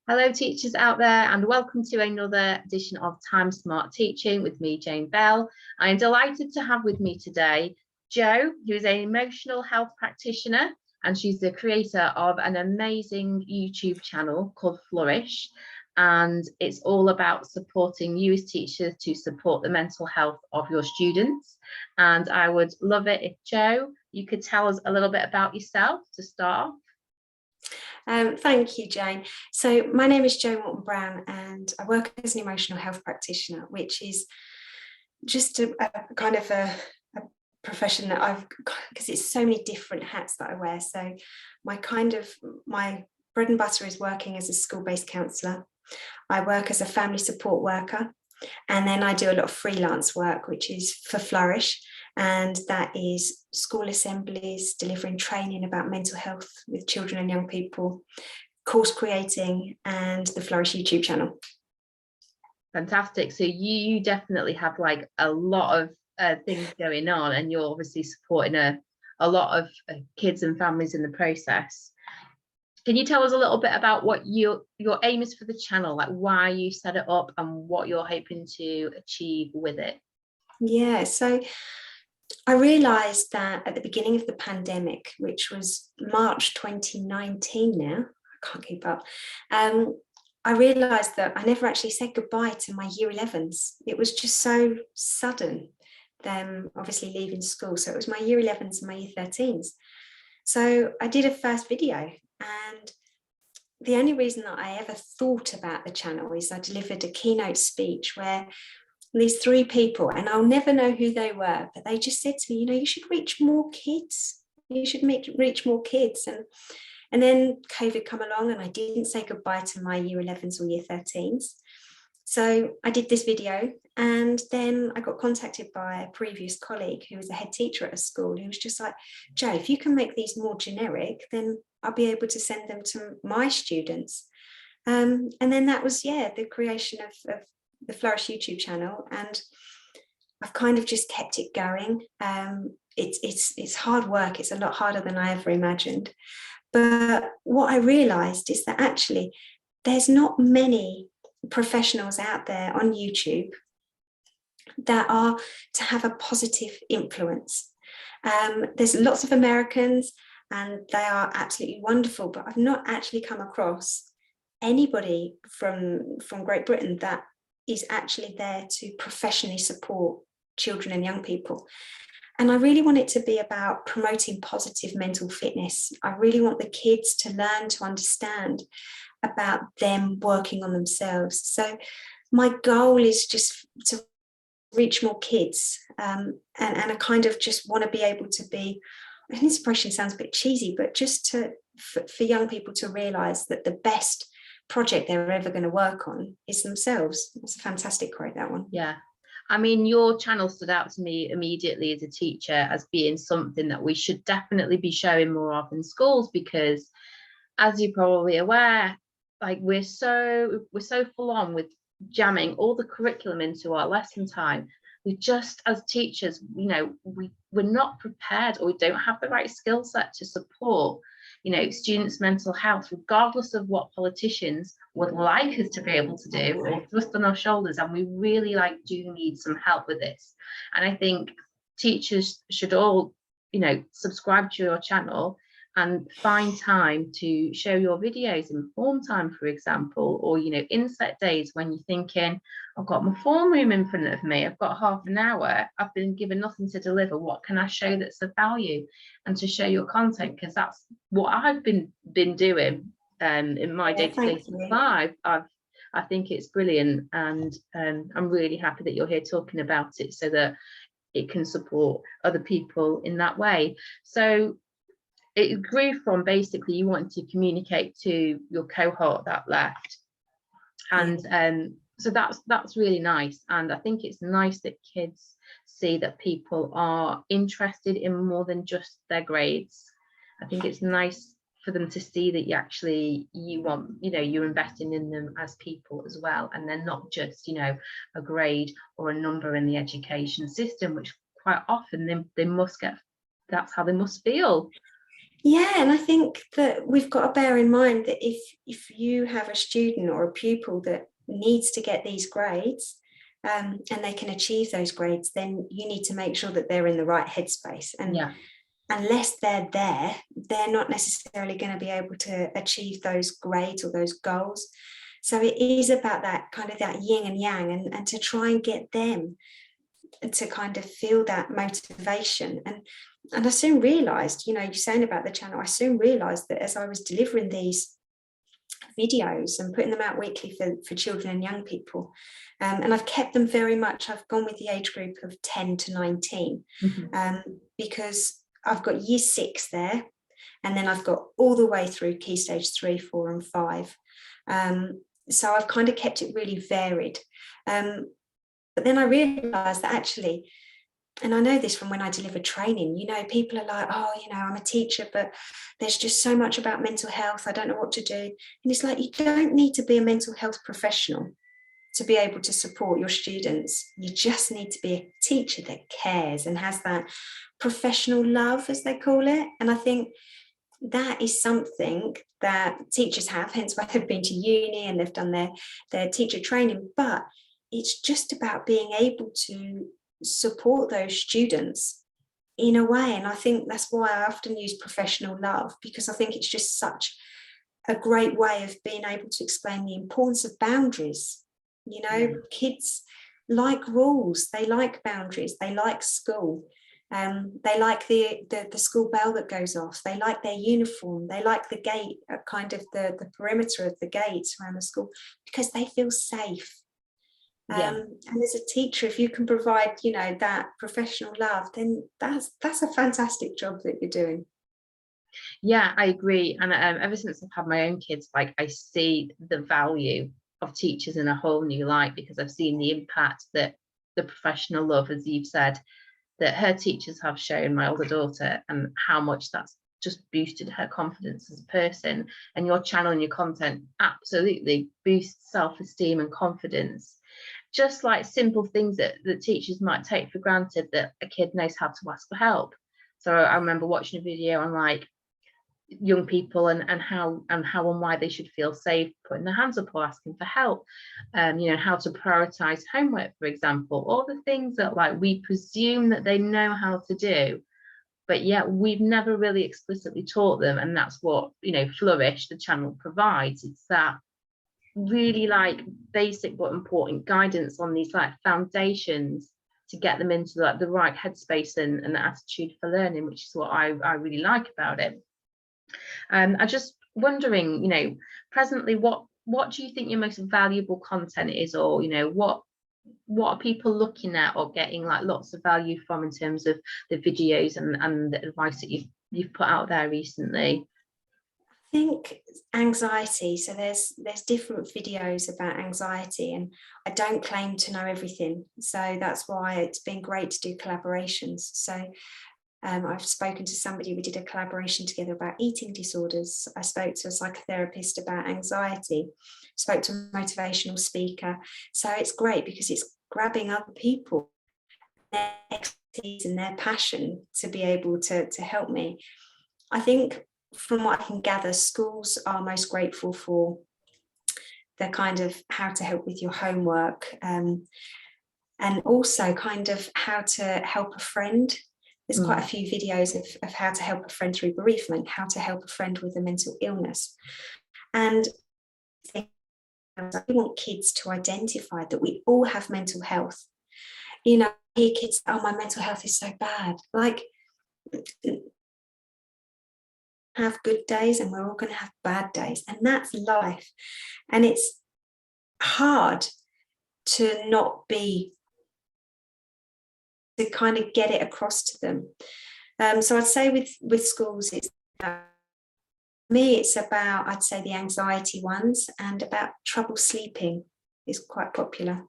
Hello teachers out there, and welcome to another edition of Time Smart Teaching with me, Jane Bell. I am delighted to have with me today Jo, who is an emotional health practitioner, and she's the creator of an amazing YouTube channel called Flourish, and it's all about supporting you as teachers to support the mental health of your students. And I would love it if Jo, you could tell us a little bit about yourself to start off. Thank you, Jane. So my name is Jo Morton Brown and I work as an emotional health practitioner, which is just a kind of a profession that I've, because it's so many different hats that I wear. So my bread and butter is working as a school-based counsellor. I work as a family support worker, and then I do a lot of freelance work, which is for Flourish. And that is school assemblies, delivering training about mental health with children and young people, course creating, and the Flourish YouTube channel. Fantastic. So you definitely have like a lot of things going on, and you're obviously supporting a lot of kids and families in the process. Can you tell us a little bit about what your aim is for the channel, like why you set it up and what you're hoping to achieve with it? Yeah, so I realised that at the beginning of the pandemic, which was March 2019 now, I can't keep up, I realised that I never actually said goodbye to my year 11s. It was just so sudden, them obviously leaving school. So it was my year 11s and my year 13s. So I did a first video, and the only reason that I ever thought about the channel is I delivered a keynote speech where these three people, and I'll never know who they were, but they just said to me, you know, you should reach more kids. You should reach more kids. And then COVID come along and I didn't say goodbye to my year 11s or year 13s. So I did this video, and then I got contacted by a previous colleague who was a head teacher at a school who was just like, Jo, if you can make these more generic, then I'll be able to send them to my students. And then that was, the creation of the Flourish YouTube channel, and I've kind of just kept it going. It's hard work. It's a lot harder than I ever imagined. But what I realised is that actually there's not many professionals out there on YouTube that are to have a positive influence. There's lots of Americans and they are absolutely wonderful, but I've not actually come across anybody from Great Britain that is actually there to professionally support children and young people. And I really want it to be about promoting positive mental fitness. I really want the kids to learn to understand about them working on themselves. So my goal is just to reach more kids, and I kind of just want to be able to be, an inspiration sounds a bit cheesy, but just for young people to realise that the best project they're ever going to work on is themselves. That's a fantastic quote, that one. Yeah, I mean, your channel stood out to me immediately as a teacher as being something that we should definitely be showing more of in schools, because as you're probably aware, like we're so full on with jamming all the curriculum into our lesson time. We just, as teachers, you know, we're not prepared, or we don't have the right skill set to support, you know, students' mental health, regardless of what politicians would like us to be able to do or thrust on our shoulders. And we really do need some help with this. And I think teachers should all, you know, subscribe to your channel and find time to show your videos in form time, for example, or, you know, inset days when you're thinking, I've got my form room in front of me, I've got half an hour, I've been given nothing to deliver, what can I show that's of value? And to show your content, because that's what I've been doing in my day-to-day life. I think it's brilliant, and I'm really happy that you're here talking about it so that it can support other people in that way. So it grew from basically you wanting to communicate to your cohort that left, and so that's really nice. And I think it's nice that kids see that people are interested in more than just their grades. I think it's nice for them to see that you want, you know, you're investing in them as people as well, and they're not just, you know, a grade or a number in the education system, which quite often they must get, that's how they must feel. Yeah, and I think that we've got to bear in mind that if you have a student or a pupil that needs to get these grades, and they can achieve those grades, then you need to make sure that they're in the right headspace. And Yeah. unless they're there, they're not necessarily going to be able to achieve those grades or those goals. So it is about that kind of that yin and yang, and to try and get them to kind of feel that motivation. And I soon realized, you're saying about the channel, I soon realized that as I was delivering these videos and putting them out weekly for children and young people, and I've kept them very much, I've gone with the age group of 10 to 19, because I've got year 6 there, and then I've got all the way through key stage 3, 4 and 5. So I've kind of kept it really varied. But then I realized that actually, and I know this from when I deliver training, people are like, oh, I'm a teacher, but there's just so much about mental health. I don't know what to do. And it's like, you don't need to be a mental health professional to be able to support your students. You just need to be a teacher that cares and has that professional love, as they call it. And I think that is something that teachers have, hence why they've been to uni and they've done their teacher training. But it's just about being able to support those students in a way. And I think that's why I often use professional love, because I think it's just such a great way of being able to explain the importance of boundaries. Kids like rules, they like boundaries, they like school. They like the school bell that goes off, they like their uniform, they like the gate, kind of the perimeter of the gates around the school, because they feel safe. And as a teacher, if you can provide that professional love, then that's a fantastic job that you're doing. Yeah, I agree. And ever since I've had my own kids, like, I see the value of teachers in a whole new light, because I've seen the impact that the professional love, as you've said, that her teachers have shown my older daughter, and how much that's just boosted her confidence as a person. And your channel and your content absolutely boosts self-esteem and confidence. Just like simple things that teachers might take for granted, that a kid knows how to ask for help. So I remember watching a video on like young people and how and why they should feel safe putting their hands up or asking for help, how to prioritize homework, for example, all the things that like we presume that they know how to do, but yet we've never really explicitly taught them. And that's what Flourish, the channel, provides. It's that really like basic but important guidance on these like foundations to get them into like the right headspace and the attitude for learning, which is what I really like about it. I'm just wondering, presently, what do you think your most valuable content is, or what are people looking at or getting like lots of value from in terms of the videos and the advice that you've put out there recently? I think anxiety. So there's different videos about anxiety, and I don't claim to know everything. So that's why it's been great to do collaborations. So I've spoken to somebody, we did a collaboration together about eating disorders. I spoke to a psychotherapist about anxiety, spoke to a motivational speaker. So it's great because it's grabbing other people, their expertise and their passion to be able to help me. I think from what I can gather, schools are most grateful for the kind of how to help with your homework, and also kind of how to help a friend. There's quite a few videos of how to help a friend through bereavement, how to help a friend with a mental illness. And I want kids to identify that we all have mental health. Hear kids, oh, my mental health is so bad. Like, have good days and we're all going to have bad days, and that's life. And it's hard to not be, to kind of get it across to them. So I'd say with schools, it's me, it's about, I'd say, the anxiety ones, and about trouble sleeping is quite popular.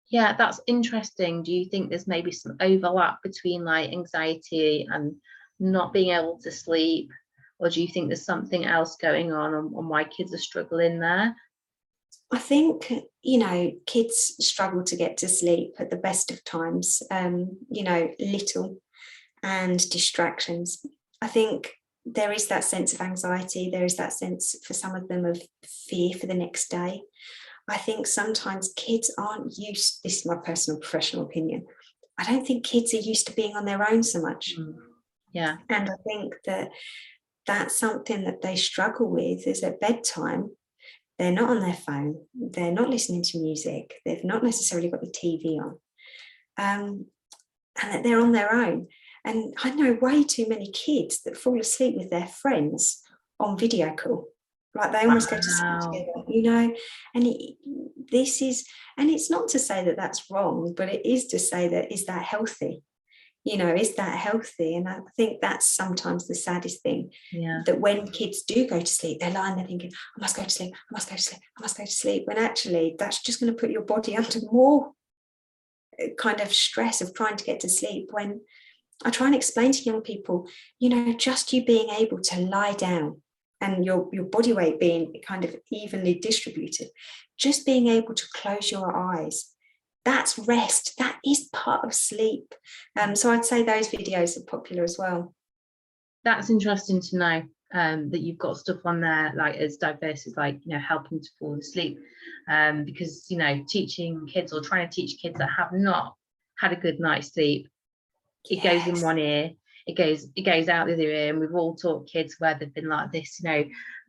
Yeah, that's interesting. Do you think there's maybe some overlap between like anxiety and not being able to sleep, or do you think there's something else going on why kids are struggling there? I think, kids struggle to get to sleep at the best of times, little and distractions. I think there is that sense of anxiety. There is that sense for some of them of fear for the next day. I think sometimes kids aren't used, this is my personal professional opinion, I don't think kids are used to being on their own so much. Yeah. And I think that that's something that they struggle with, is at bedtime, they're not on their phone, they're not listening to music, they've not necessarily got the TV on, and that they're on their own. And I know way too many kids that fall asleep with their friends on video call, like they almost go to sleep together, you know. And this is, and it's not to say that that's wrong, but it is to say that, is that healthy? You know, is that healthy? And I think that's sometimes the saddest thing, that when kids do go to sleep, they're lying there thinking, I must go to sleep, I must go to sleep, I must go to sleep. When actually that's just going to put your body under more kind of stress of trying to get to sleep. When I try and explain to young people, you know, just you being able to lie down and your body weight being kind of evenly distributed, just being able to close your eyes, that's rest, that is part of sleep. So I'd say those videos are popular as well. That's interesting to know, that you've got stuff on there like as diverse as, like, you know, helping to fall asleep, because, you know, teaching kids or trying to teach kids that have not had a good night's sleep, it goes in one ear, it goes out the other ear. And we've all taught kids where they've been like this, you know,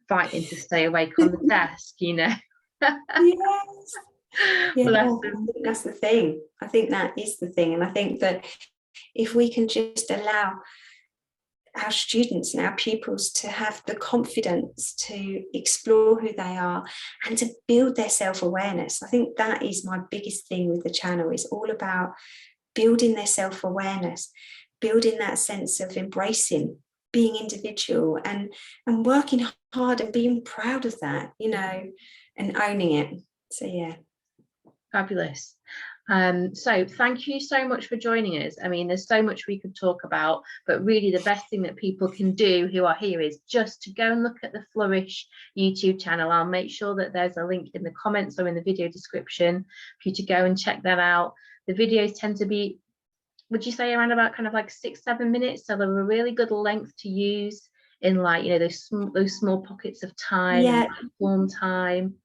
fighting to stay awake on the desk, you know. Yes. Yeah, I think that's the thing. I think that is the thing. And I think that if we can just allow our students and our pupils to have the confidence to explore who they are and to build their self-awareness, I think that is my biggest thing with the channel. Is all about building their self-awareness, building that sense of embracing being individual and working hard and being proud of that, you know, and owning it. So yeah. Fabulous. So thank you so much for joining us. I mean, there's so much we could talk about, but really the best thing that people can do who are here is just to go and look at the Flourish YouTube channel. I'll make sure that there's a link in the comments or in the video description for you to go and check that out. The videos tend to be, would you say, around about kind of like 6-7 minutes, so they're a really good length to use in, like, you know, those small pockets of time, Yeah. form time,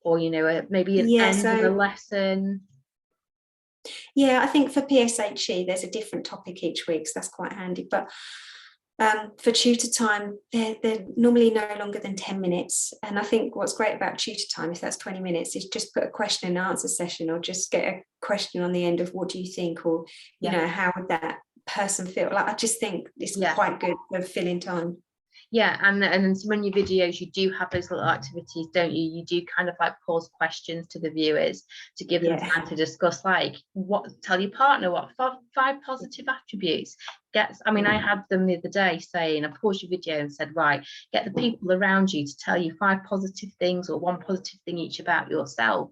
or, you know, maybe an end of a lesson. Yeah, I think for PSHE there's a different topic each week, so that's quite handy. But for tutor time, they're normally no longer than 10 minutes. And I think what's great about tutor time, if that's 20 minutes, is just put a question and answer session, or just get a question on the end of what do you think, or, you know, how would that person feel? Like, I just think it's quite good for filling time. Yeah, and then when your videos, you do have those little activities, don't you? You do kind of like pose questions to the viewers to give them time to discuss, like, tell your partner what 5 positive attributes. I mean, I had them the other day saying, I paused your video and said, right, get the people around you to tell you 5 positive things or 1 positive thing each about yourself,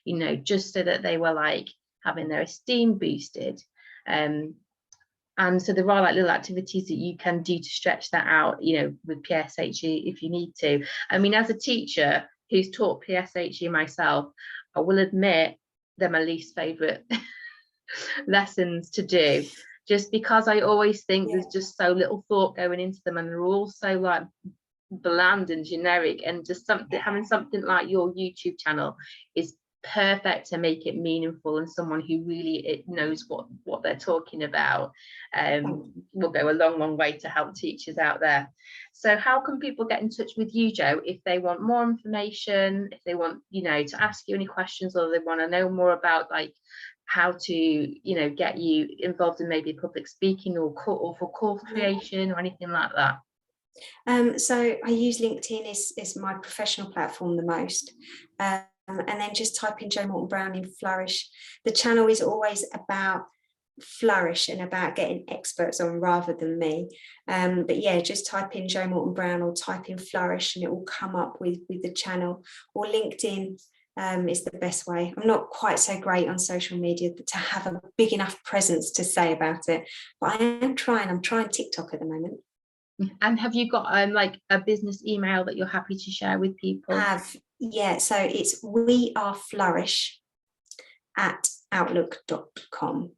you know, just so that they were like having their esteem boosted. And so there are like little activities that you can do to stretch that out, you know, with PSHE if you need to. I mean, as a teacher who's taught PSHE myself, I will admit they're my least favourite lessons to do, just because I always think there's just so little thought going into them, and they're all so like bland and generic, and just having something like your YouTube channel is perfect to make it meaningful, and someone who really knows what they're talking about will go a long way to help teachers out there. So how can people get in touch with you, Jo, if they want more information, if they want, you know, to ask you any questions, or they want to know more about like how to, you know, get you involved in maybe public speaking or for course creation or anything like that? So I use LinkedIn is my professional platform the most. And then just type in Jo Morton Brown in Flourish. The channel is always about Flourish and about getting experts on rather than me. But yeah, just type in Jo Morton Brown or type in Flourish and it will come up with the channel. Or LinkedIn is the best way. I'm not quite so great on social media to have a big enough presence to say about it, but I am trying. I'm trying TikTok at the moment. And have you got like a business email that you're happy to share with people? Yeah, so it's weareflourish@outlook.com.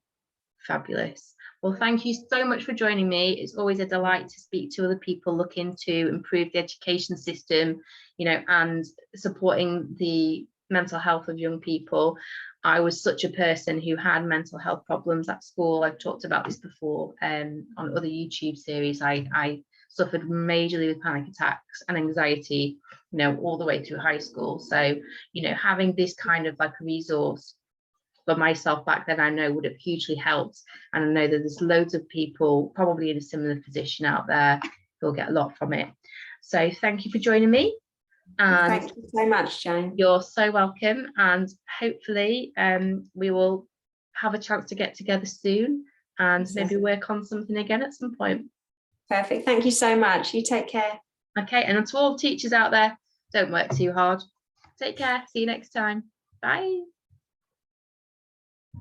Fabulous. Well, thank you so much for joining me. It's always a delight to speak to other people looking to improve the education system, you know, and supporting the mental health of young people. I was such a person who had mental health problems at school. I've talked about this before on other YouTube series. I suffered majorly with panic attacks and anxiety, you know, all the way through high school. So, you know, having this kind of like a resource for myself back then, I know would have hugely helped. And I know that there's loads of people probably in a similar position out there who'll get a lot from it. So thank you for joining me. And thank you so much, Jane. You're so welcome. And hopefully we will have a chance to get together soon and maybe work on something again at some point. Perfect. Thank you so much. You take care. Okay. And to all teachers out there, don't work too hard. Take care. See you next time. Bye.